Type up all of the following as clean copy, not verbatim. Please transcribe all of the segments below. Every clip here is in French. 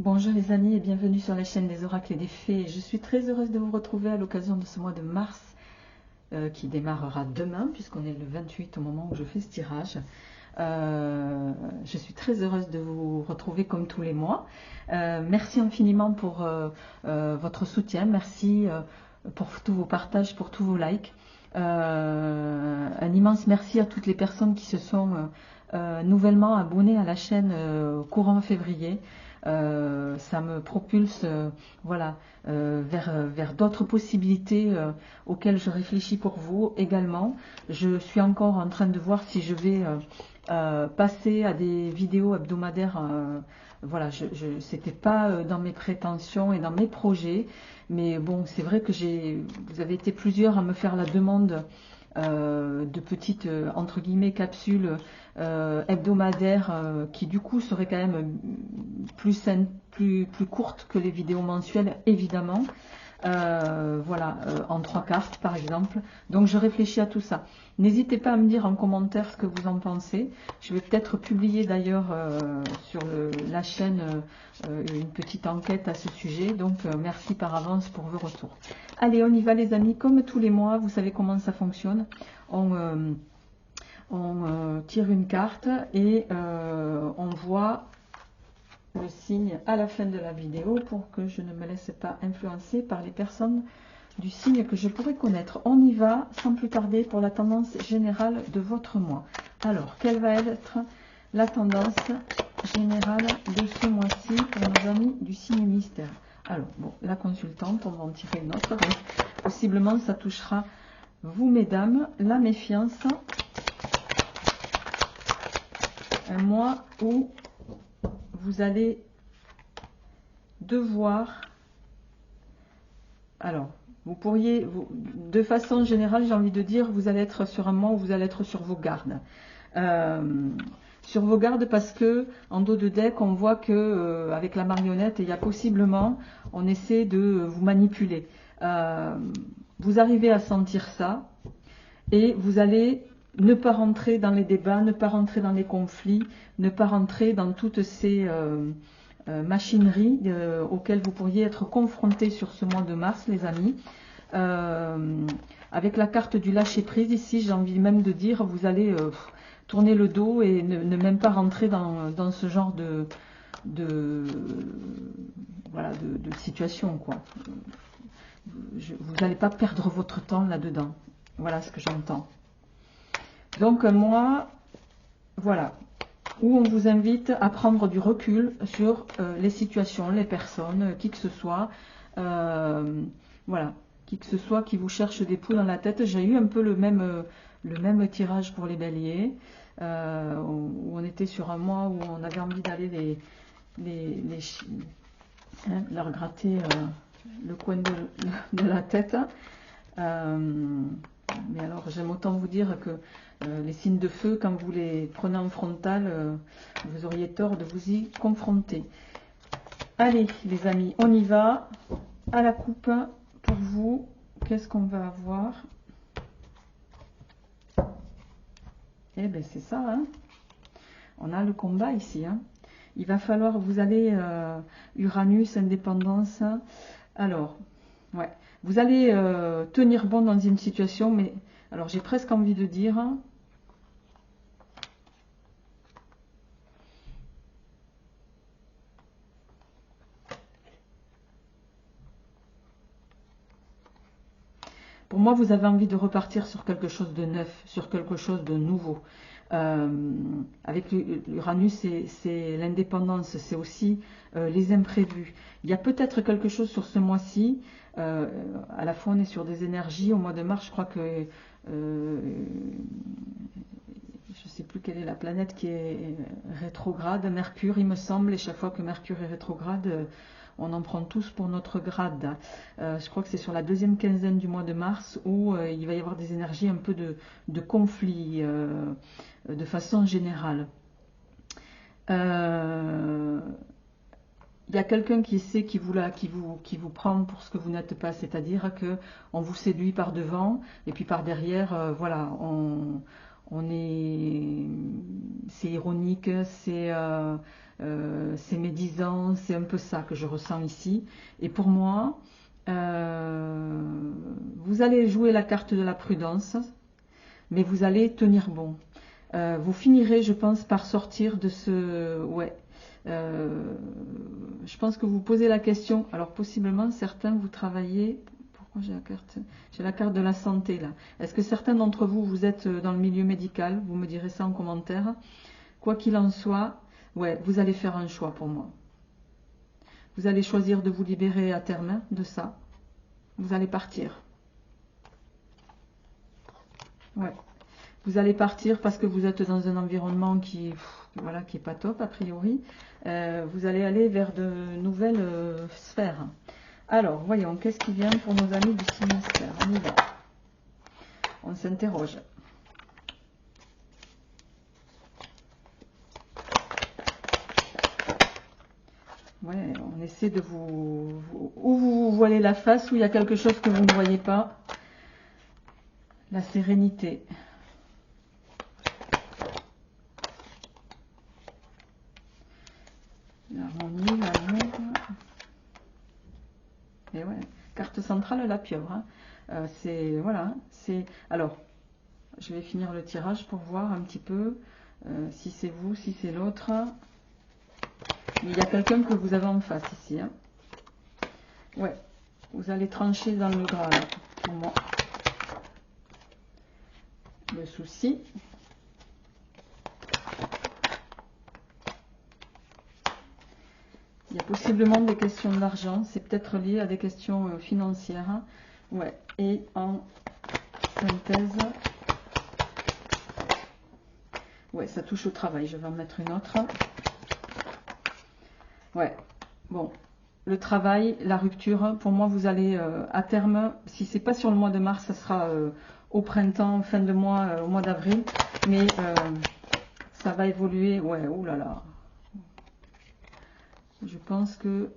Bonjour les amis et bienvenue sur la chaîne des oracles et des fées. Je suis très heureuse de vous retrouver à l'occasion de ce mois de mars qui démarrera demain puisqu'on est le 28 au moment où je fais ce tirage. Je suis très heureuse de vous retrouver comme tous les mois. Merci infiniment pour votre soutien, merci pour tous vos partages, pour tous vos likes. Un immense merci à toutes les personnes qui se sont nouvellement abonnées à la chaîne courant février. Ça me propulse voilà, vers d'autres possibilités auxquelles je réfléchis pour vous également. Je suis encore en train de voir si je vais passer à des vidéos hebdomadaires. Voilà, c'était pas dans mes prétentions et dans mes projets, mais bon, c'est vrai que vous avez été plusieurs à me faire la demande de petites entre guillemets capsules hebdomadaires qui du coup seraient quand même plus courtes que les vidéos mensuelles évidemment. Voilà, en 3 cartes par exemple. Donc je réfléchis à tout ça. N'hésitez pas à me dire en commentaire ce que vous en pensez. Je vais peut-être publier d'ailleurs sur la chaîne une petite enquête à ce sujet. Donc merci par avance pour vos retours. Allez, on y va les amis. Comme tous les mois, vous savez comment ça fonctionne. On tire une carte et on voit le signe à la fin de la vidéo pour que je ne me laisse pas influencer par les personnes du signe que je pourrais connaître. On y va sans plus tarder pour la tendance générale de votre mois. Alors, quelle va être la tendance générale de ce mois-ci pour nos amis du signe mystère? Alors, bon, la consultante, on va en tirer une autre, mais possiblement ça touchera vous mesdames. La méfiance, un mois où vous allez devoir, alors vous pourriez, de façon générale j'ai envie de dire, vous allez être sur un mois où vous allez être sur vos gardes. Sur vos gardes parce que en dos de deck on voit que avec la marionnette il y a possiblement, on essaie de vous manipuler. Vous arrivez à sentir ça et vous allez ne pas rentrer dans les débats, ne pas rentrer dans les conflits, ne pas rentrer dans toutes ces machineries auxquelles vous pourriez être confrontés sur ce mois de mars, les amis. Avec la carte du lâcher-prise, ici, j'ai envie même de dire, vous allez tourner le dos et ne même pas rentrer dans ce genre de situation, quoi. Vous n'allez pas perdre votre temps là-dedans. Voilà ce que j'entends. Donc moi, voilà, où on vous invite à prendre du recul sur les situations, les personnes, qui que ce soit, voilà, qui que ce soit qui vous cherche des poules dans la tête. J'ai eu un peu le même tirage pour les béliers, où on était sur un mois où on avait envie d'aller leur gratter le coin de la tête. Mais alors j'aime autant vous dire que les signes de feu, quand vous les prenez en frontal, vous auriez tort de vous y confronter. Allez les amis, on y va. À la coupe pour vous, qu'est-ce qu'on va avoir? Eh bien c'est ça, hein. On a le combat ici, hein. Il va falloir, vous allez, Uranus, indépendance, alors, ouais. Vous allez tenir bon dans une situation, mais alors j'ai presque envie de dire, pour moi, vous avez envie de repartir sur quelque chose de neuf, sur quelque chose de nouveau. Avec l'Uranus, c'est l'indépendance, c'est aussi les imprévus. Il y a peut-être quelque chose sur ce mois-ci. À la fois, on est sur des énergies. Au mois de mars, je crois que je ne sais plus quelle est la planète qui est rétrograde. Mercure, il me semble. Et chaque fois que Mercure est rétrograde, on en prend tous pour notre grade. Je crois que c'est sur la deuxième quinzaine du mois de mars où il va y avoir des énergies un peu de conflit de façon générale. Il y a quelqu'un qui sait qui vous prend pour ce que vous n'êtes pas, c'est-à-dire que on vous séduit par devant et puis par derrière, voilà, c'est ironique, c'est médisant, c'est un peu ça que je ressens ici. Et pour moi, vous allez jouer la carte de la prudence, mais vous allez tenir bon. Vous finirez, je pense, par sortir de ce... Ouais. Je pense que vous posez la question. Alors, possiblement, certains, vous travaillez... Pourquoi j'ai la carte? J'ai la carte de la santé, là. Est-ce que certains d'entre vous, vous êtes dans le milieu médical? Vous me direz ça en commentaire. Quoi qu'il en soit, ouais, vous allez faire un choix pour moi. Vous allez choisir de vous libérer à terme de ça. Vous allez partir. Ouais. Vous allez partir parce que vous êtes dans un environnement voilà, qui est pas top a priori. Vous allez aller vers de nouvelles sphères. Alors, voyons, qu'est-ce qui vient pour nos amis du Sinistre? On y va. On s'interroge. Ouais, on essaie de ou vous voilez la face, ou il y a quelque chose que vous ne voyez pas. La sérénité. L'harmonie, l'amour. Et ouais, carte centrale, la pieuvre. Hein. C'est, voilà, c'est... Alors, je vais finir le tirage pour voir un petit peu si c'est vous, si c'est l'autre. Il y a quelqu'un que vous avez en face ici. Hein. Ouais, vous allez trancher dans le gras, là, pour moi. Le souci. Il y a possiblement des questions d'argent. C'est peut-être lié à des questions financières. Hein. Ouais, et en synthèse... Ouais, ça touche au travail. Je vais en mettre une autre. Ouais, bon. Le travail, la rupture, pour moi, vous allez à terme, si c'est pas sur le mois de mars, ça sera au printemps, fin de mois, au mois d'avril. Mais ça va évoluer. Ouais, oulala. Je pense que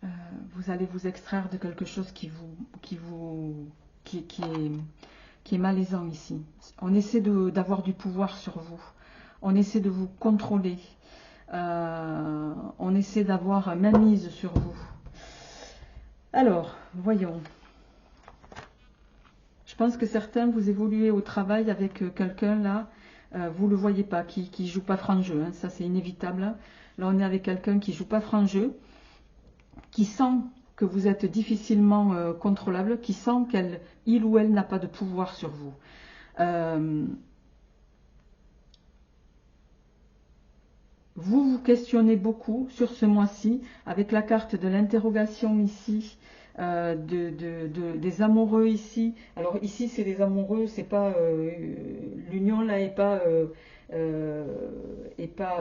vous allez vous extraire de quelque chose qui est malaisant ici. On essaie d'avoir du pouvoir sur vous. On essaie de vous contrôler. On essaie d'avoir mainmise sur vous. Alors, voyons. Je pense que certains, vous évoluez au travail avec quelqu'un là, vous ne le voyez pas, qui ne joue pas franc jeu. Hein, ça, c'est inévitable. Là, on est avec quelqu'un qui ne joue pas franc jeu, qui sent que vous êtes difficilement contrôlable, qui sent qu'il ou elle n'a pas de pouvoir sur vous. Vous vous questionnez beaucoup sur ce mois-ci, avec la carte de l'interrogation ici, des amoureux ici. Alors ici, c'est des amoureux, c'est pas l'union là est pas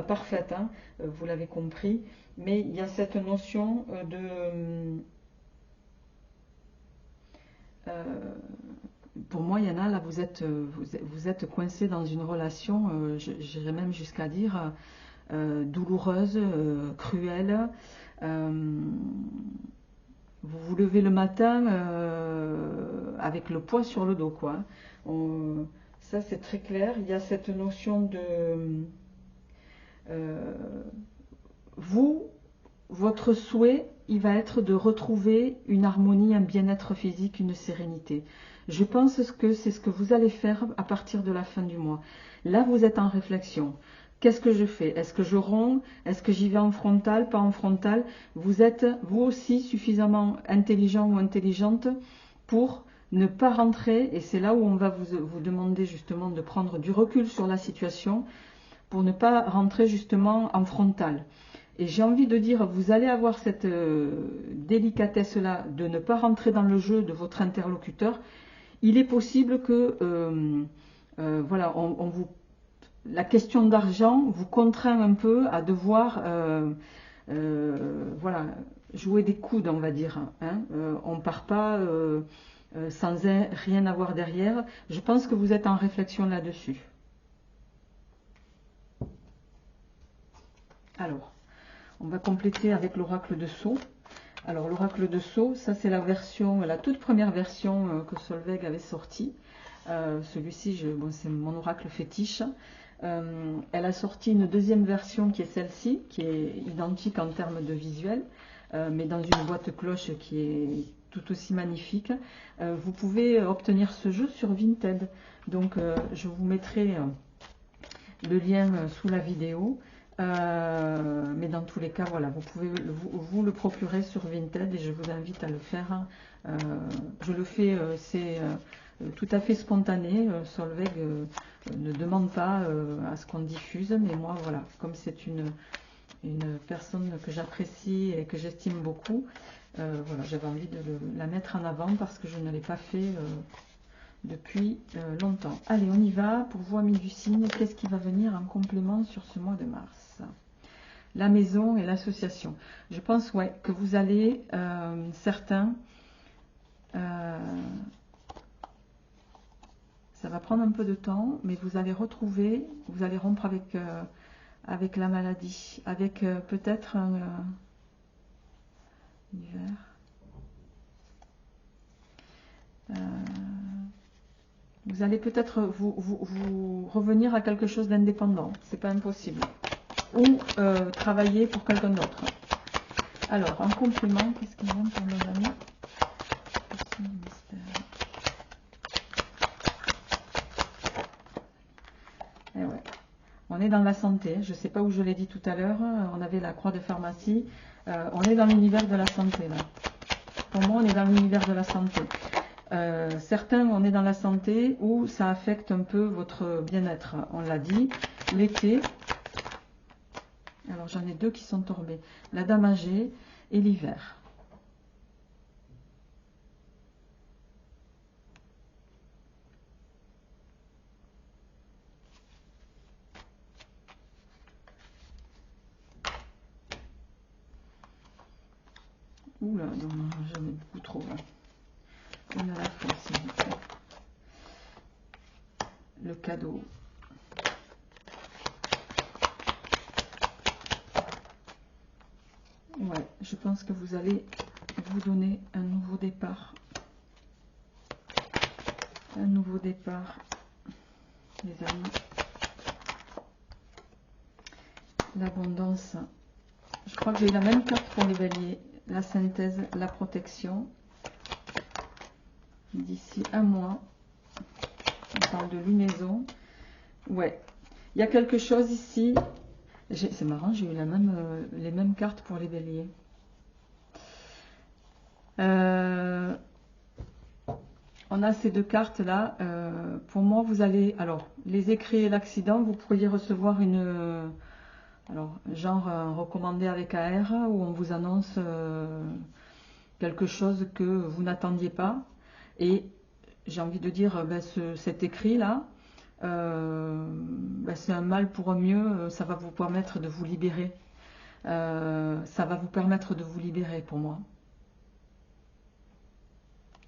parfaite, hein, vous l'avez compris. Mais il y a cette notion pour moi, il y en a là, vous êtes coincé dans une relation, j'irais même jusqu'à dire douloureuse, cruelle. Vous vous levez le matin avec le poids sur le dos, quoi. Ça, c'est très clair. Il y a cette notion de... votre souhait, il va être de retrouver une harmonie, un bien-être physique, une sérénité. Je pense que c'est ce que vous allez faire à partir de la fin du mois. Là, vous êtes en réflexion. Qu'est-ce que je fais? Est-ce que je romps? Est-ce que j'y vais en frontal, pas en frontal? Vous êtes, vous aussi, suffisamment intelligent ou intelligente pour ne pas rentrer, et c'est là où on va vous demander justement de prendre du recul sur la situation, pour ne pas rentrer justement en frontal. Et j'ai envie de dire, vous allez avoir cette délicatesse-là de ne pas rentrer dans le jeu de votre interlocuteur. Il est possible que, voilà, la question d'argent vous contraint un peu à devoir, voilà, jouer des coudes, on va dire. Hein. On ne part pas sans rien avoir derrière. Je pense que vous êtes en réflexion là-dessus. Alors, on va compléter avec l'oracle de Sceaux. Alors, l'oracle de Sceaux, ça c'est la toute première version que Solveig avait sortie. Celui-ci, bon, c'est mon oracle fétiche. Elle a sorti une deuxième version qui est celle-ci, qui est identique en termes de visuel, mais dans une boîte cloche qui est tout aussi magnifique. Vous pouvez obtenir ce jeu sur Vinted. Donc je vous mettrai le lien sous la vidéo. Mais dans tous les cas, voilà, vous pouvez vous le procurer sur Vinted et je vous invite à le faire. Je le fais, c'est tout à fait spontané. Solveig ne demande pas à ce qu'on diffuse, mais moi, voilà, comme c'est une personne que j'apprécie et que j'estime beaucoup, voilà, j'avais envie de la mettre en avant parce que je ne l'ai pas fait depuis longtemps. Allez, on y va. Pour vous, amis du signe, qu'est-ce qui va venir en complément sur ce mois de mars? La maison et l'association. Je pense, ouais, que vous allez, certains, ça va prendre un peu de temps, mais vous allez retrouver, vous allez rompre avec la maladie, avec peut-être un hiver. Vous allez peut-être vous revenir à quelque chose d'indépendant, c'est pas impossible. Ou travailler pour quelqu'un d'autre. Alors, en complément, qu'est-ce qu'il y a pour nos amis? Eh ouais. On est dans la santé, je ne sais pas où je l'ai dit tout à l'heure, on avait la croix de pharmacie, on est dans l'univers de la santé là. Pour moi, on est dans l'univers de la santé. Certains, on est dans la santé où ça affecte un peu votre bien-être. On l'a dit, l'été, alors j'en ai deux qui sont tombés, la dame âgée et l'hiver. Oula, non, j'en ai beaucoup trop là. On a la fois, s'il vous plaît. Le cadeau. Ouais, je pense que vous allez vous donner un nouveau départ. Un nouveau départ, les amis. L'abondance. Je crois que j'ai eu la même carte pour les béliers. La synthèse, la protection. D'ici un mois. On parle de lunaison. Ouais. Il y a quelque chose ici. C'est marrant, j'ai eu les mêmes cartes pour les béliers. On a ces deux cartes là. Pour moi, vous allez... Alors, les écrits et l'accident, vous pourriez recevoir une... alors, genre recommandé avec AR, où on vous annonce quelque chose que vous n'attendiez pas. Et j'ai envie de dire, ben, cet écrit là, ben, c'est un mal pour un mieux, ça va vous permettre de vous libérer. Ça va vous permettre de vous libérer pour moi.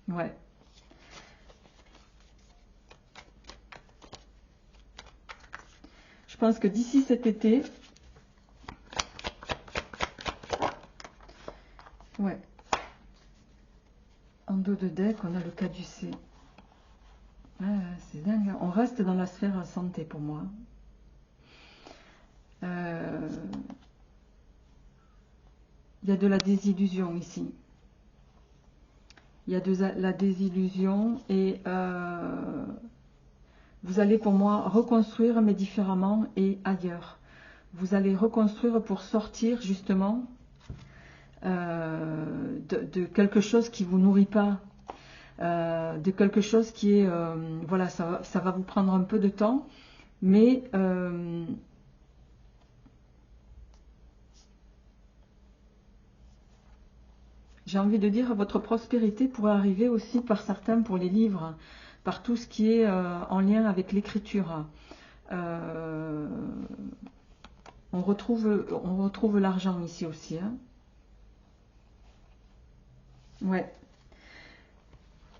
Ouais. Je pense que d'ici cet été, ouais, en dos de deck, on a le caducée. Ah, c'est dingue, on reste dans la sphère santé pour moi. Il y a de la désillusion ici. Il y a de la désillusion et vous allez pour moi reconstruire mais différemment et ailleurs. Vous allez reconstruire pour sortir justement de quelque chose qui ne vous nourrit pas, de quelque chose qui est... voilà, ça va vous prendre un peu de temps, mais... j'ai envie de dire, votre prospérité pourrait arriver aussi par certains pour les livres, par tout ce qui est en lien avec l'écriture. On retrouve l'argent ici aussi. Hein. Ouais.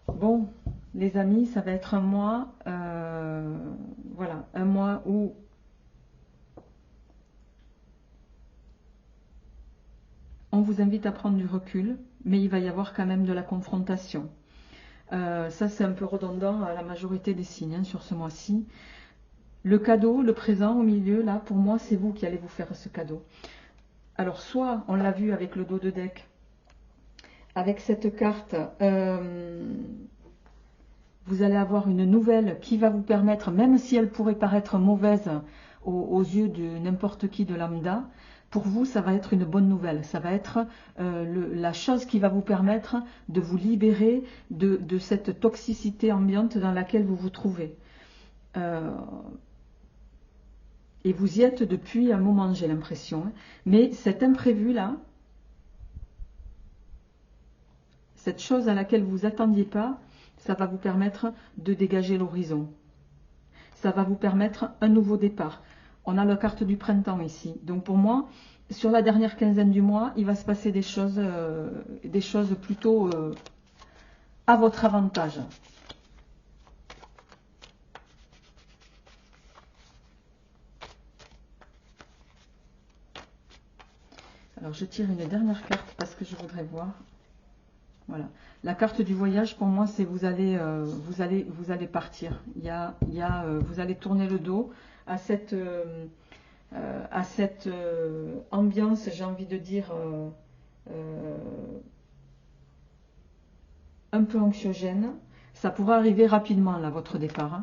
Bon, les amis, ça va être un mois, voilà, un mois où on vous invite à prendre du recul, mais il va y avoir quand même de la confrontation. Ça, c'est un peu redondant à la majorité des signes hein, sur ce mois-ci. Le cadeau, le présent au milieu, là, pour moi, c'est vous qui allez vous faire ce cadeau. Alors, soit, on l'a vu avec le dos de deck, avec cette carte, vous allez avoir une nouvelle qui va vous permettre, même si elle pourrait paraître mauvaise aux yeux de n'importe qui de lambda, pour vous, ça va être une bonne nouvelle. Ça va être la chose qui va vous permettre de vous libérer de cette toxicité ambiante dans laquelle vous vous trouvez. Et vous y êtes depuis un moment, j'ai l'impression. Mais cet imprévu-là, cette chose à laquelle vous ne attendiez pas, ça va vous permettre de dégager l'horizon. Ça va vous permettre un nouveau départ. On a la carte du printemps ici. Donc pour moi, sur la dernière quinzaine du mois, il va se passer des choses plutôt à votre avantage. Alors je tire une dernière carte parce que je voudrais voir. Voilà. La carte du voyage, pour moi, c'est vous allez partir. Vous allez tourner le dos à cette ambiance, j'ai envie de dire, un peu anxiogène. Ça pourra arriver rapidement, là, votre départ. Hein.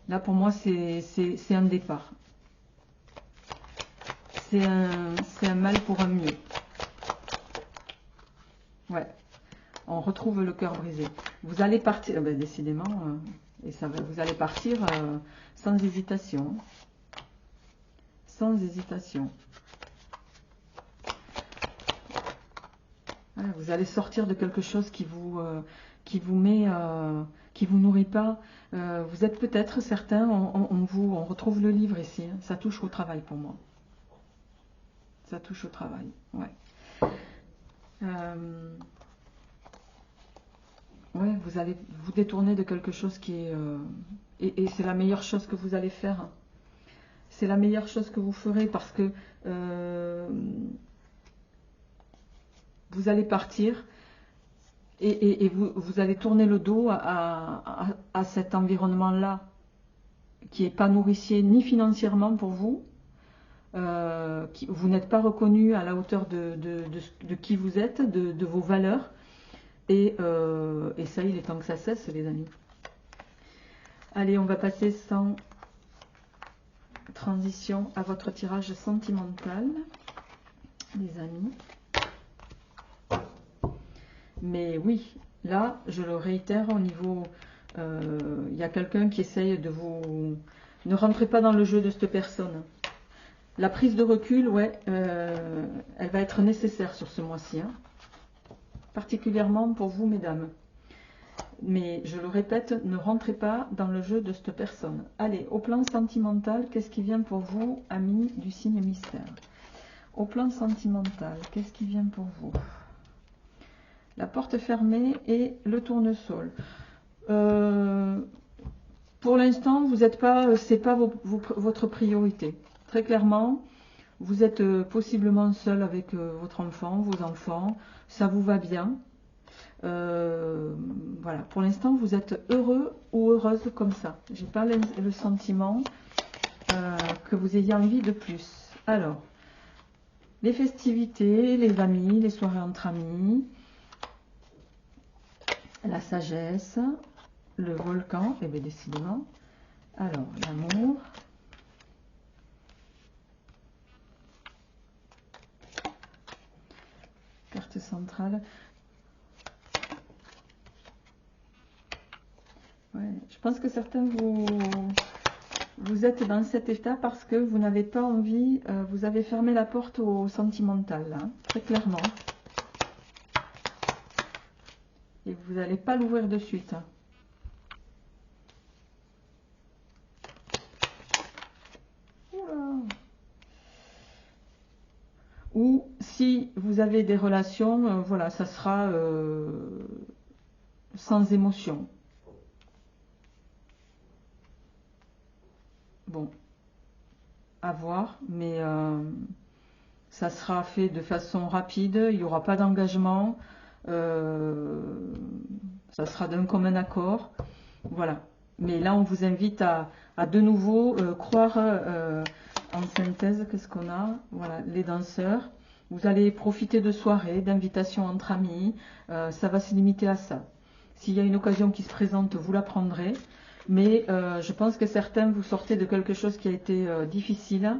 Là, pour moi, c'est un départ. C'est un mal pour un mieux. Ouais. On retrouve le cœur brisé. Vous allez partir, ben, décidément, et ça va, vous allez partir sans hésitation. Sans hésitation. Voilà, vous allez sortir de quelque chose qui vous met, qui vous nourrit pas. Vous êtes peut-être certains, on retrouve le livre ici. Hein, ça touche au travail pour moi. Ça touche au travail. Ouais. Ouais, vous allez vous détourner de quelque chose qui est... et c'est la meilleure chose que vous allez faire. C'est la meilleure chose que vous ferez parce que vous allez partir et vous allez tourner le dos à cet environnement-là qui n'est pas nourricier ni financièrement pour vous. Vous n'êtes pas reconnu à la hauteur de qui vous êtes, de vos valeurs. Et ça, il est temps que ça cesse, les amis. Allez, on va passer sans transition à votre tirage sentimental, les amis. Mais oui, là, je le réitère au niveau... Il y a quelqu'un qui essaye de vous... Ne rentrez pas dans le jeu de cette personne. La prise de recul, ouais, elle va être nécessaire sur ce mois-ci. Hein. Particulièrement pour vous, mesdames. Mais je le répète, ne rentrez pas dans le jeu de cette personne. Allez, au plan sentimental, qu'est-ce qui vient pour vous, amis du signe mystère? Au plan sentimental, qu'est-ce qui vient pour vous? La porte fermée et le tournesol. Pour l'instant, vous n'êtes pas, c'est pas votre priorité. Très clairement, vous êtes possiblement seul avec votre enfant, vos enfants. Ça vous va bien. Voilà, pour l'instant vous êtes heureux ou heureuse comme ça. J'ai pas le sentiment que vous ayez envie de plus. Alors, les festivités, les amis, les soirées entre amis, la sagesse, le volcan, et bien décidément. Alors, l'amour. Carte centrale. Ouais, je pense que certains vous êtes dans cet état parce que vous n'avez pas envie, vous avez fermé la porte au sentimental, là, très clairement. Et vous n'allez pas l'ouvrir de suite. Oula. Ou si vous avez des relations, voilà, ça sera sans émotion. Bon, à voir, mais ça sera fait de façon rapide, il n'y aura pas d'engagement. ça sera d'un commun accord. Voilà. Mais là, on vous invite à de nouveau croire en synthèse. Qu'est-ce qu'on a? Voilà, les danseurs. Vous allez profiter de soirées, d'invitations entre amis. Ça va se limiter à ça. S'il y a une occasion qui se présente, vous la prendrez. Mais je pense que certains, vous sortez de quelque chose qui a été difficile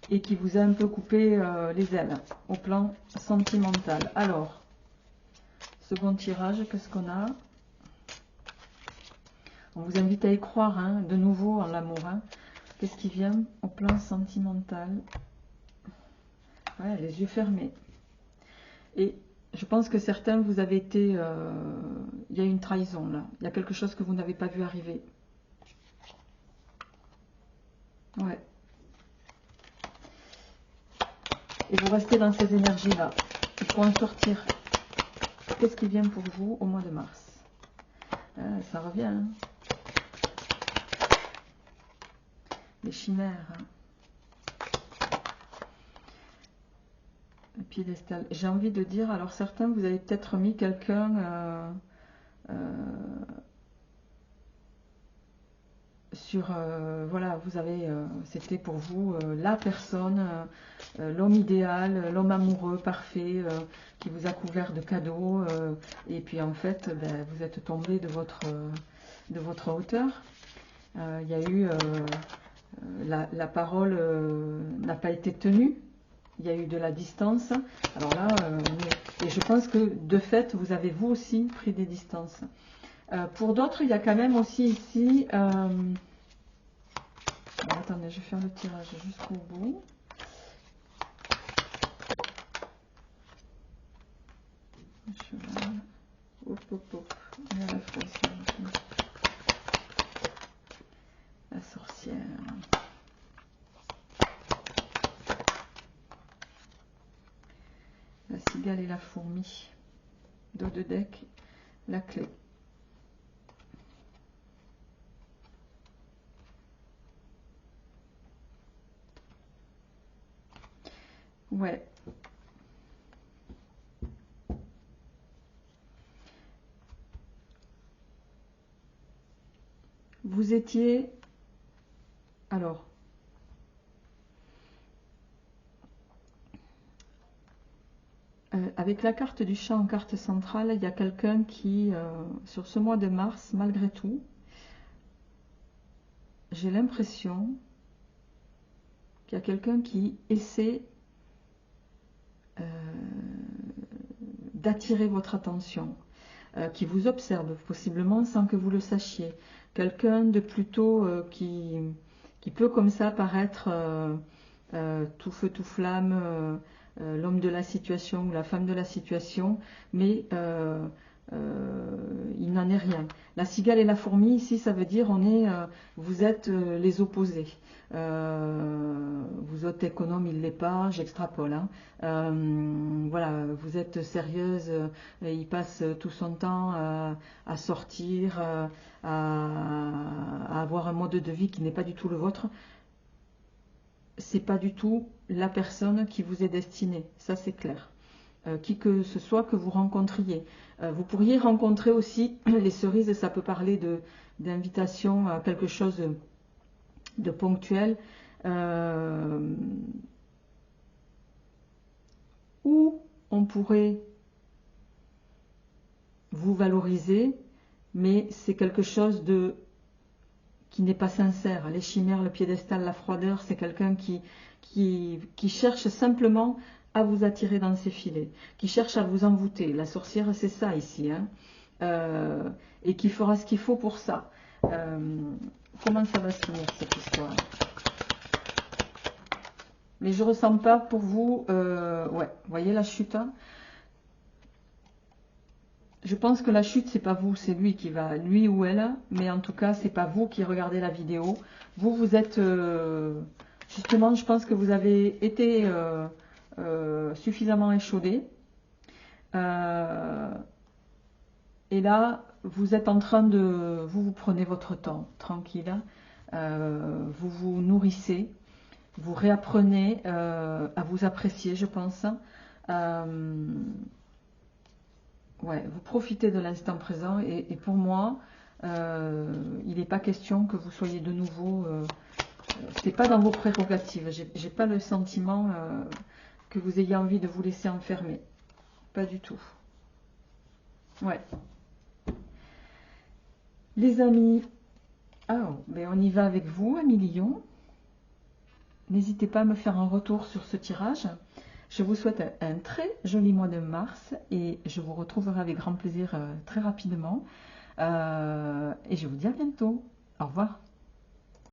et qui vous a un peu coupé les ailes au plan sentimental. Alors, second tirage, qu'est-ce qu'on a? On vous invite à y croire, hein, de nouveau en l'amour. Hein. Qu'est-ce qui vient au plan sentimental? Ouais, les yeux fermés. Et je pense que certains, vous avez été... il y a une trahison là. Il y a quelque chose que vous n'avez pas vu arriver. Ouais. Et vous restez dans ces énergies-là. Il faut en sortir. Qu'est-ce qui vient pour vous au mois de mars? Ça revient. Hein. Les chimères. Hein. Le piédestal. J'ai envie de dire, alors certains, vous avez peut-être mis quelqu'un sur... voilà, vous avez... c'était pour vous la personne, l'homme idéal, l'homme amoureux, parfait, qui vous a couvert de cadeaux. Et puis en fait, ben, vous êtes tombé de votre hauteur. Il y a eu... la parole n'a pas été tenue. Il y a eu de la distance. Alors là, et je pense que de fait, vous avez vous aussi pris des distances. Pour d'autres, il y a quand même aussi ici... attendez, je vais faire le tirage jusqu'au bout. Cheval. Hop, hop, hop. On est à la fois ici. La sorcière. La cigale et la fourmi. Dos de deck, la clé. Ouais. Vous étiez... Alors... avec la carte du chat en carte centrale, il y a quelqu'un qui, sur ce mois de mars, malgré tout, j'ai l'impression qu'il y a quelqu'un qui essaie d'attirer votre attention, qui vous observe possiblement sans que vous le sachiez. Quelqu'un de plutôt qui peut comme ça paraître tout feu, tout flamme, l'homme de la situation ou la femme de la situation, mais il n'en est rien. La cigale et la fourmi, ici, ça veut dire vous êtes les opposés. Vous êtes économe, il ne l'est pas, j'extrapole. Hein. Voilà, vous êtes sérieuse, il passe tout son temps à sortir, à avoir un mode de vie qui n'est pas du tout le vôtre. C'est pas du tout la personne qui vous est destinée, ça c'est clair. Qui que ce soit que vous rencontriez. Vous pourriez rencontrer aussi les cerises, ça peut parler d'invitation à quelque chose de ponctuel, où on pourrait vous valoriser, mais c'est quelque chose qui n'est pas sincère. Les chimères, le piédestal, la froideur, c'est quelqu'un qui cherche simplement à vous attirer dans ses filets, qui cherche à vous envoûter. La sorcière, c'est ça ici, hein. Et qui fera ce qu'il faut pour ça. Comment ça va se finir cette histoire? Mais je ressens pas pour vous... ouais, vous voyez la chute, hein. Je pense que la chute, c'est pas vous, c'est lui qui va, lui ou elle, mais en tout cas, c'est pas vous qui regardez la vidéo. Vous êtes, justement, je pense que vous avez été suffisamment échaudé. Et là, vous êtes en train de, vous prenez votre temps, tranquille, vous vous nourrissez, vous réapprenez à vous apprécier, je pense. Ouais, vous profitez de l'instant présent et pour moi, il n'est pas question que vous soyez de nouveau. C'est pas dans vos prérogatives. J'ai pas le sentiment que vous ayez envie de vous laisser enfermer. Pas du tout. Ouais. Les amis, ben on y va avec vous, amis Lion. N'hésitez pas à me faire un retour sur ce tirage. Je vous souhaite un très joli mois de mars et je vous retrouverai avec grand plaisir très rapidement. Et je vous dis à bientôt. Au revoir.